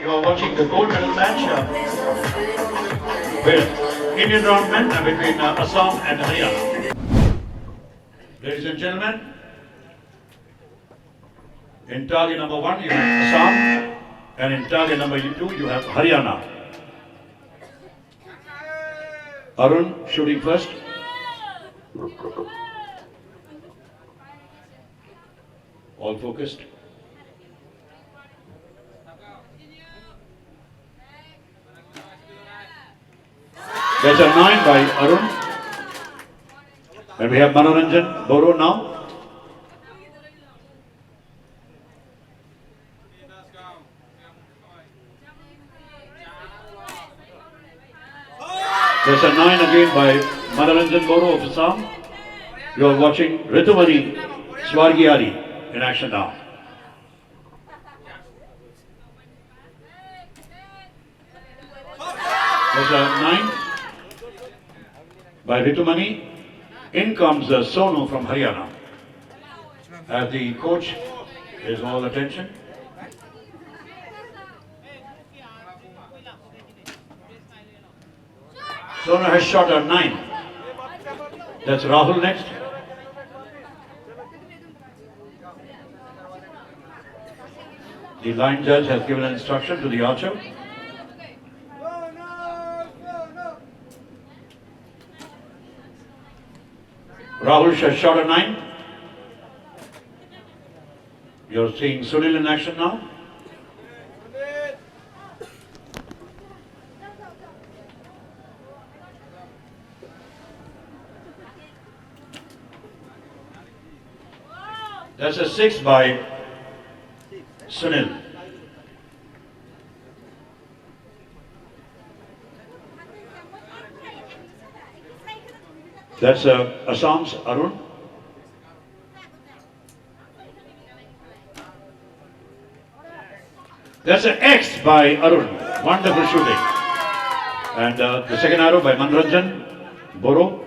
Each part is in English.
You are watching the gold medal match with Indian round men between Assam and Haryana. Ladies and gentlemen, in target number 1 you have Assam, and in target number 2 you have Haryana. Arun shooting first. All focused. There's a 9 by Arun. And we have Manoranjan Boro now. There's a 9 again by Manoranjan Boro of Assam. You are watching Ritumani Swargiyari in action now. There's a 9 by Ritumani. In comes Sonu from Haryana. As the coach is all attention. Sonu has shot a 9. That's Rahul next. The line judge has given an instruction to the archer. Rahul has shot a 9. You're seeing Sunil in action now. That's a 6 by Sunil. That's Assam's Arun. That's an X by Arun. Wonderful shooting. And the second arrow by Manoranjan Boro.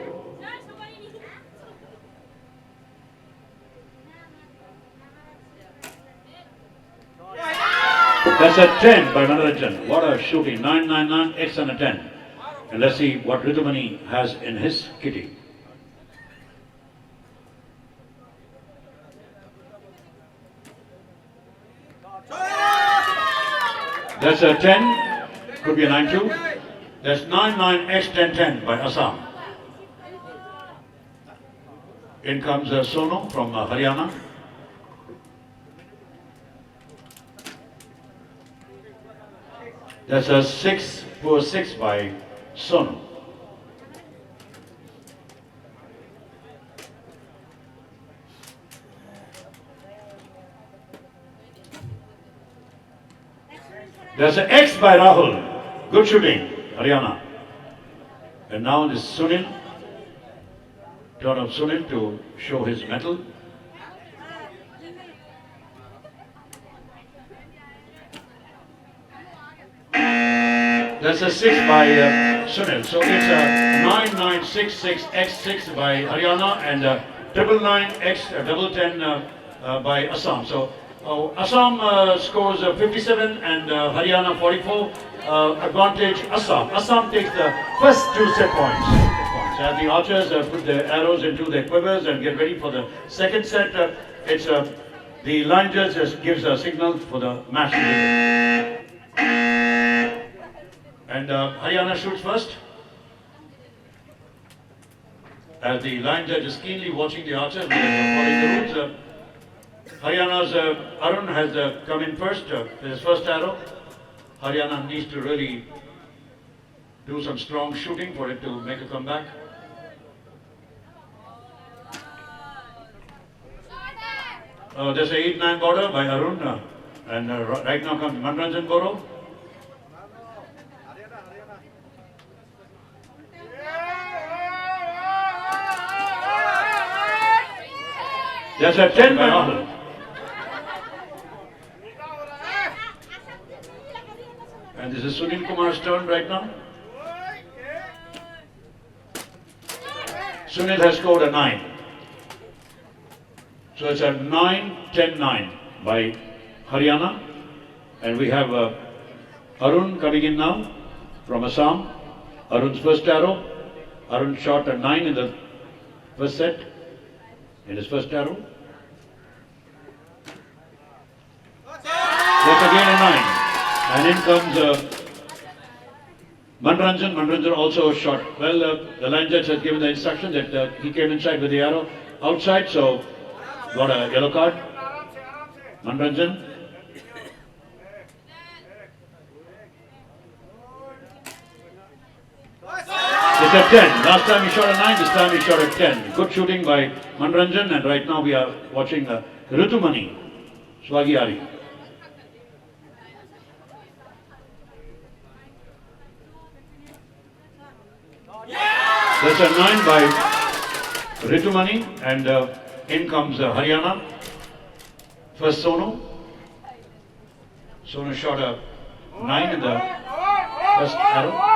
That's a 10 by Manoranjan. What a shooting. 999, X and a 10. And let's see what Ritumani has in his kitty. That's a 10, could be a 9-2. That's 99X1010 by Assam. In comes Sonu from Haryana. That's a 646 by Sonu. There's an X by Rahul. Good shooting, Haryana. And now this Sunil. Turn of Sunil to show his mettle. That's a 6 by Sunil. So it's a 9966X6 by Haryana and 999X1010 by Assam. So Assam scores 57 and Haryana 44. Advantage Assam. Assam takes the first 2 set points. As the archers put their arrows into their quivers and get ready for the second set, it's the line judge gives a signal for the match to begin. And Haryana shoots first. As the line judge is keenly watching the archers, following the rules. Haryana's Arun has come in first with his first arrow. Haryana needs to really do some strong shooting for it to make a comeback. There's a 8-9 border by Arun, and right now comes Manoranjan Boro. There's a 10 by Rahul. And this is Sunil Kumar's turn right now. Sunil has scored a 9. So it's a 9-10-9 by Haryana. And we have Arun coming in now from Assam. Arun's first arrow. Arun shot a 9 in the first set, in his first arrow. That's again a 9. And in comes Manranjan. Manranjan also shot. Well, the line judge has given the instruction that he came inside with the arrow outside, so got a yellow card. Manranjan. It's a 10. Last time he shot a 9, this time he shot a 10. Good shooting by Manranjan, and right now we are watching Ritumani Swagiari. That's a 9 by Ritumani, and in comes Haryana. First Sonu. Sonu shot a 9 in the first arrow.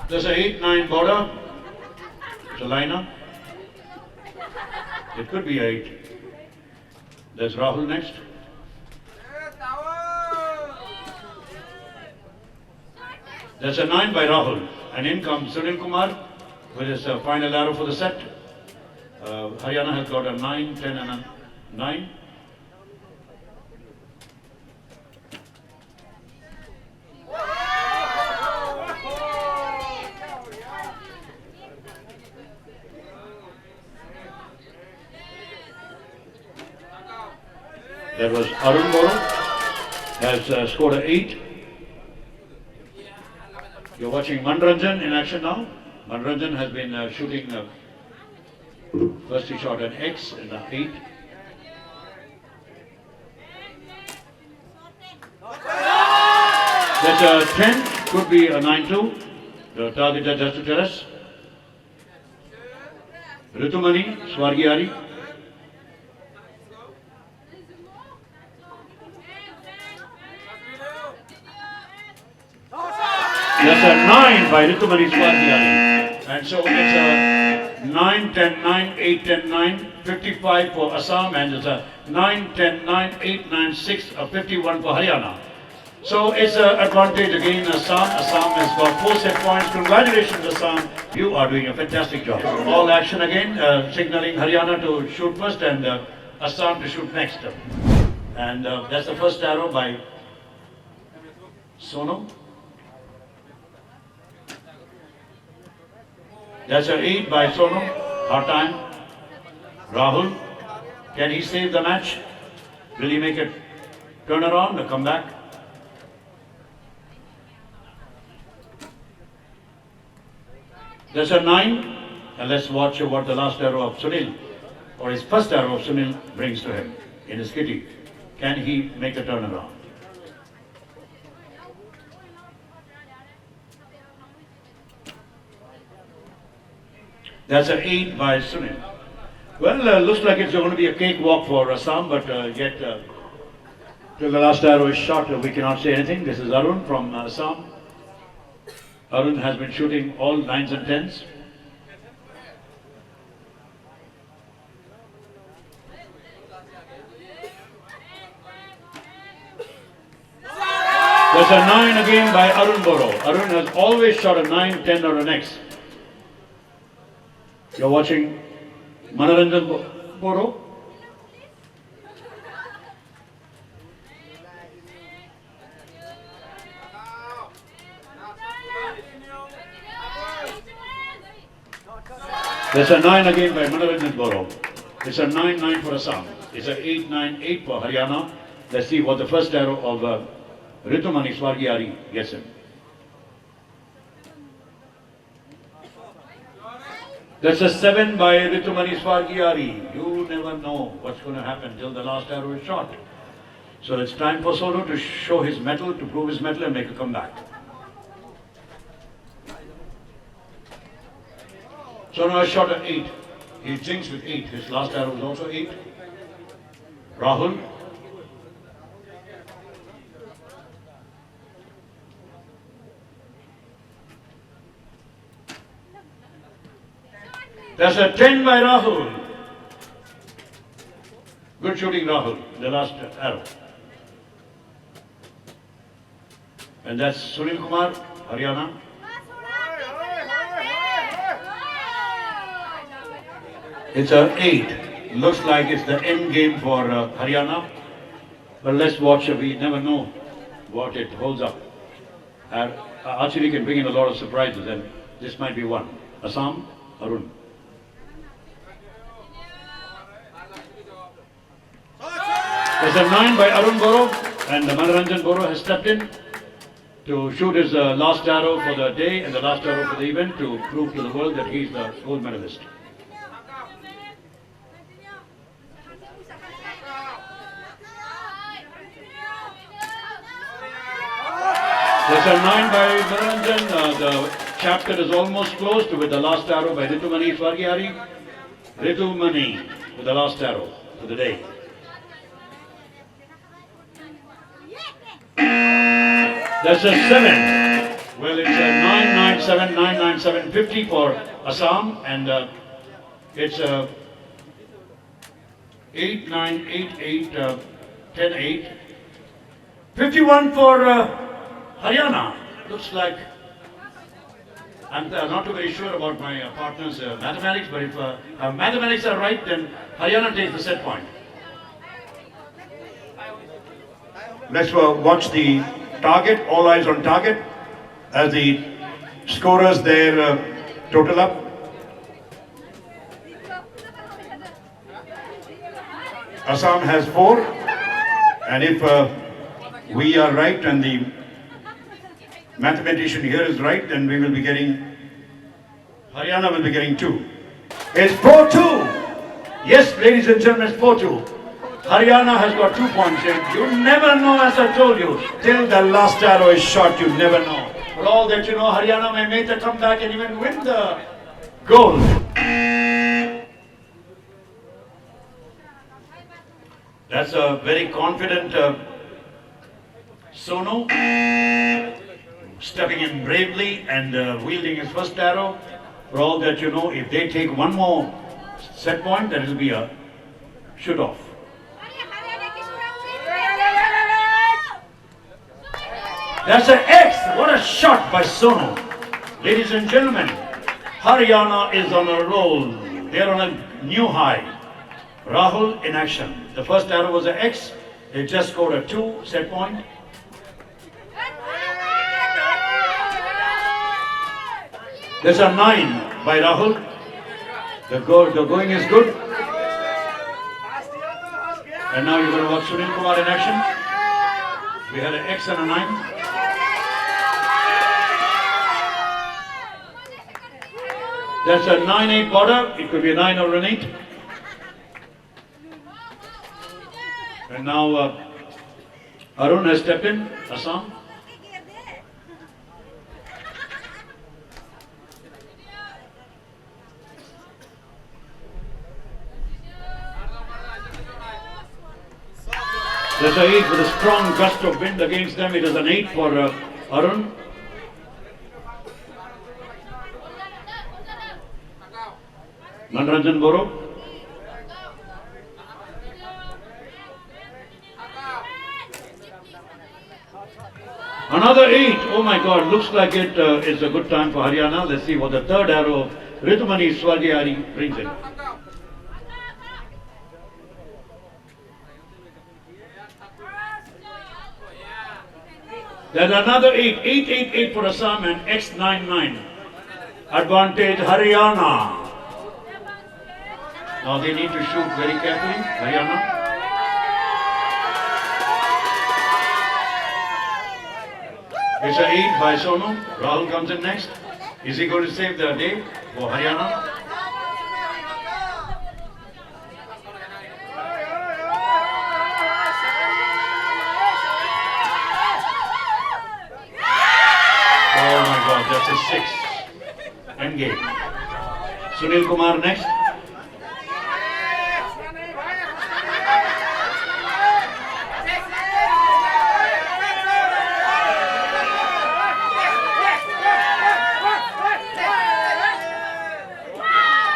There's a 8-9 border. It's a liner. It could be 8. There's Rahul next. That's a 9 by Rahul. And in comes Sunil Kumar with his final arrow for the set. Haryana has got a 9, 10 and a 9. That was Arun Boro, has scored an 8. You're watching Manranjan in action now. Manranjan has been shooting, first he shot an X and an 8. That's a 10, could be a 9-2. The target judge has to tell us. Ritumani Swargiari. That's a 9 by Ritumani Swargiari. And so it's a 9, 10, 9, 8, 10, 9, 55 for Assam, and it's a 9, 10, 9, 8, 9, 6, a 51 for Haryana. So it's an advantage again, Assam. Assam has got 4 set points. Congratulations, Assam. You are doing a fantastic job. All action again, signaling Haryana to shoot first and Assam to shoot next. And that's the first arrow by Sonu. That's an 8 by Sonu. Hard time. Rahul. Can he save the match? Will he make a turnaround, a comeback? There's a 9. And let's watch what the last arrow of Sunil, or his first arrow of Sunil, brings to him in his kitty. Can he make a turnaround? That's an 8 by Sunil. Well, looks like it's going to be a cakewalk for Assam, but yet till the last arrow is shot, we cannot say anything. This is Arun from Assam. Arun has been shooting all 9s and 10s. There's a 9 again by Arun Boro. Arun has always shot a 9, 10 or an X. You're watching Manoranjan Boro. There's a 9 again by Manoranjan Boro. It's a 9-9 for Assam. It's a 8-9-8 for Haryana. Let's see what the first arrow of Ritumani Swargiari gets him. That's a 7 by Ritumani Swargiari. You never know what's going to happen till the last arrow is shot. So it's time for Sonu to show his mettle, to prove his mettle and make a comeback. Sonu has shot an 8. He jinks with 8. His last arrow was also 8. Rahul. That's a 10 by Rahul. Good shooting, Rahul, the last arrow. And that's Sunil Kumar, Haryana. It's a 8. Looks like it's the end game for Haryana. But let's watch. We never know what it holds up. Archery can bring in a lot of surprises, and this might be one. Assam, Arun. There's a 9 by Arun Boro, and Manoranjan Boro has stepped in to shoot his last arrow for the day and the last arrow for the event to prove to the world that he's the gold medalist. There's a 9 by Manoranjan. The chapter is almost closed with the last arrow by Ritumani Swargihari. Ritumani with the last arrow for the day. That's a 7. Well, it's a 997, 997, 50 for Assam, and it's a 8988, 108. 51 for Haryana. Looks like I'm not too very sure about my partner's mathematics, but if mathematics are right, then Haryana takes the set point. Let's watch the target, all eyes on target, as the scorers there total up. Assam has 4, and if we are right and the mathematician here is right, then we will be getting, Haryana will be getting 2. It's 4-2. Yes, ladies and gentlemen, it's 4-2. Haryana has got 2 points in. You never know, as I told you. Till the last arrow is shot, you never know. For all that you know, Haryana may make the comeback and even win the gold. That's a very confident Sonu, stepping in bravely and wielding his first arrow. For all that you know, if they take one more set point, then it will be a shoot-off. That's an X. What a shot by Sonu. Ladies and gentlemen, Haryana is on a roll. They're on a new high. Rahul in action. The first arrow was an X. They just scored a 2 set point. There's a 9 by Rahul. The going is good. And now you're going to watch Sunil Kumar in action. We had an X and a 9. That's a 9-8 border. It could be a 9 or an 8. And now Arun has stepped in, Assam. There's an 8 with a strong gust of wind against them. It is an 8 for Arun. Manoranjan Boro. Another 8. Oh my God, looks like it is a good time for Haryana. Let's see what the third arrow of Ritumani Swargihari brings in. There's another 8. 8-8-8 for Assam and X-9-9. Advantage Haryana. Now they need to shoot very carefully, Haryana. It's an 8 by Sonu. Rahul comes in next. Is he going to save the day for Haryana? Oh my God, that's a 6. Endgame. Sunil Kumar next.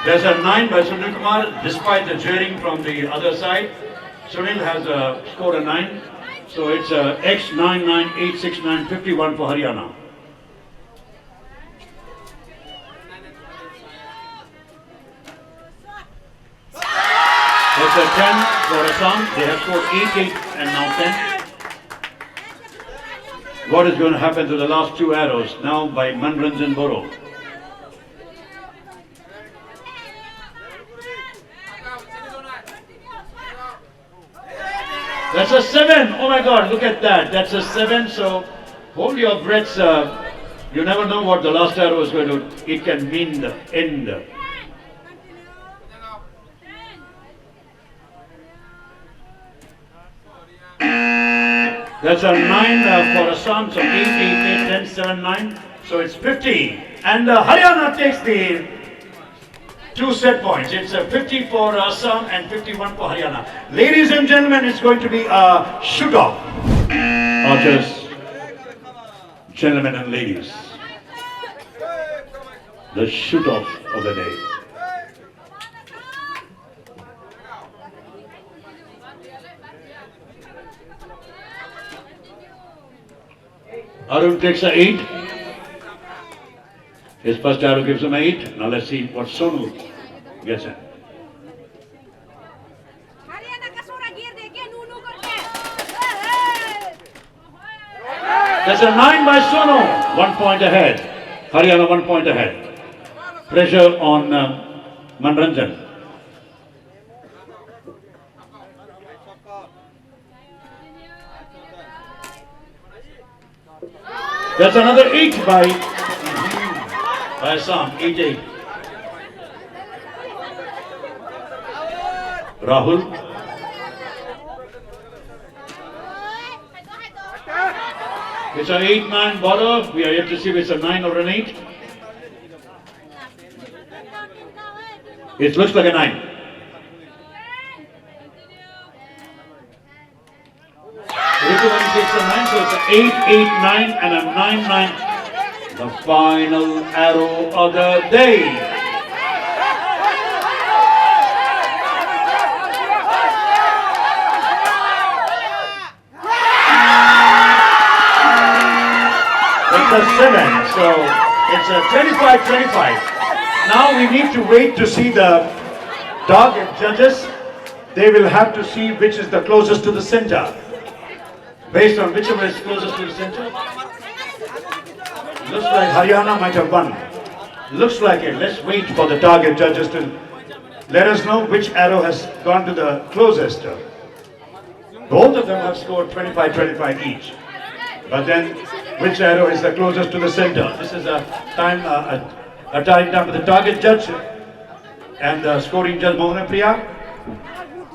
There's a 9 by Sunil Kumar, despite the jeering from the other side. Sunil has scored a 9. So it's X9986951 for Haryana. That's a 10 for Assam. They have scored 8-8 and now 10. What is going to happen to the last two arrows now by Manranjan Boro? That's a 7. Oh my God, look at that. That's a 7. So hold your breaths. You never know what the last arrow is going to. It can mean the end. That's a 9 for Assam. So 8, 10, 7, 9. So it's 50. And Haryana takes the 2 set points. It's 50 for Assam and 51 for Haryana. Ladies and gentlemen, it's going to be a shoot-off. Archers, gentlemen and ladies, the shoot-off of the day. Arun takes a 8. His first arrow gives him 8. Now let's see what Sonu gets in. That's a 9 by Sonu. 1 point ahead. Haryana 1 point ahead. Pressure on Manranjan. That's another 8 by Assam. 8-8. Rahul. It's an 8-man bowler. We are yet to see if it's a 9 or an 8. It looks like a 9. Ritu takes a 9, so it's an 8-8-9 and a 9-9. The final arrow of the day. It's a 7, so it's a 25-25. Now we need to wait to see the target judges. They will have to see which is the closest to the center. Based on whichever is closest to the center. Looks like Haryana might have won. Looks like it. Let's wait for the target judges to let us know which arrow has gone to the closest. Both of them have scored 25-25 each. But then, which arrow is the closest to the center? This is a time for the target judge and the scoring judge Mohan Priya.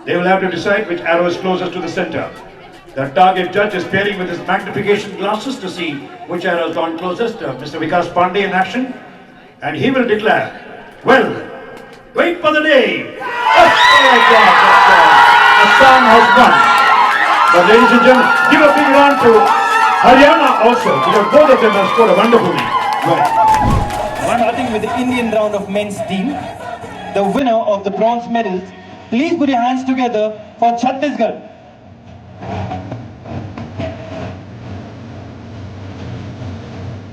They will have to decide which arrow is closest to the center. The target judge is peering with his magnification glasses to see which arrow has gone closest. Mr. Vikas Pandey in action. And he will declare, well, wait for the day. Oh my God, Assam has won. But ladies and gentlemen, give a big round to Haryana also, because both of them have scored a wonderful win. Starting with the Indian round of men's team, the winner of the bronze medals, please put your hands together for Chhattisgarh.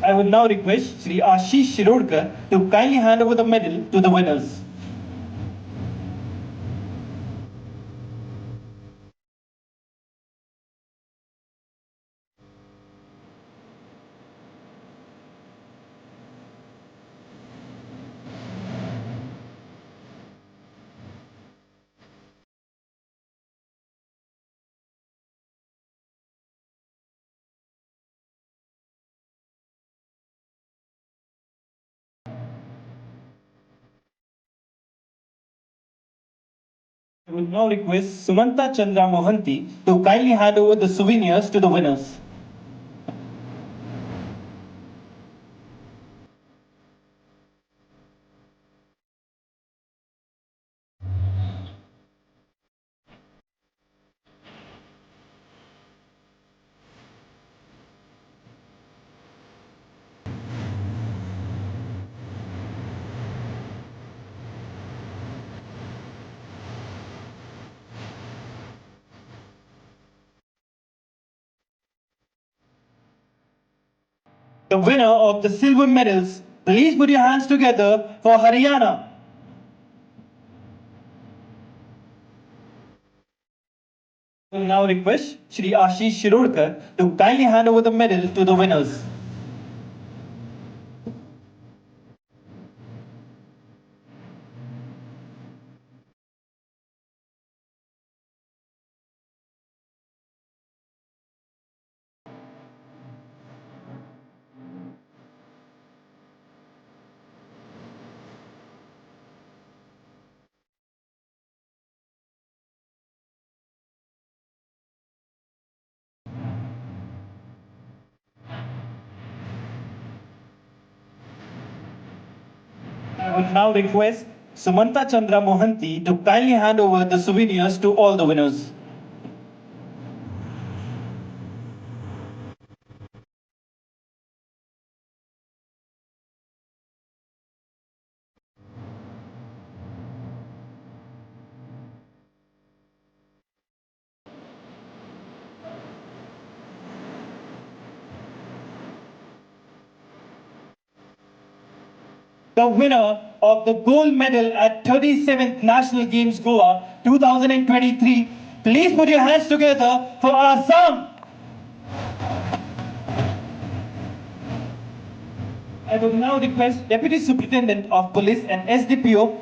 I would now request Shri Ashish Shirodkar to kindly hand over the medal to the winners. I will now request Sumanta Chandra Mohanty to kindly hand over the souvenirs to the winners. The winner of the silver medals, please put your hands together for Haryana. I will now request Shri Ashish Shirurkar to kindly hand over the medal to the winners. I would now request Sumanta Chandra Mohanty to kindly hand over the souvenirs to all the winners. The winner of the gold medal at 37th National Games Goa 2023, please put your hands together for Assam. I would now request Deputy Superintendent of Police and SDPO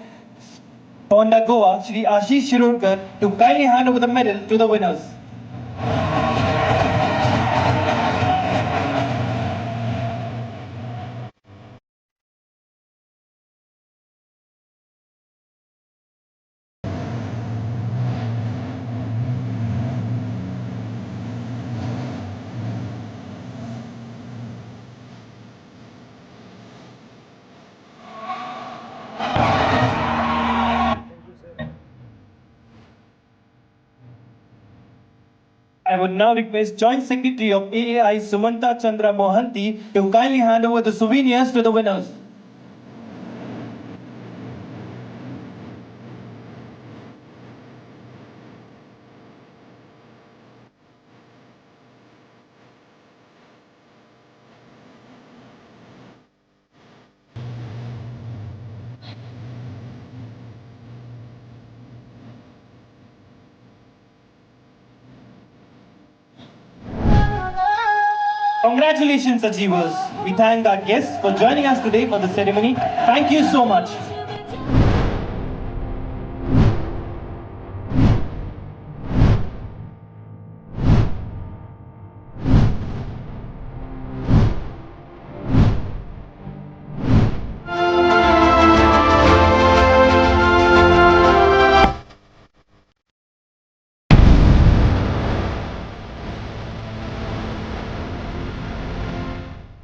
Honda Goa, Shri Ashish Shirurkar, to kindly hand over the medal to the winners. I would now request Joint Secretary of AAI Sumanta Chandra Mohanty to kindly hand over the souvenirs to the winners. Congratulations, Achievers. We thank our guests for joining us today for the ceremony. Thank you so much.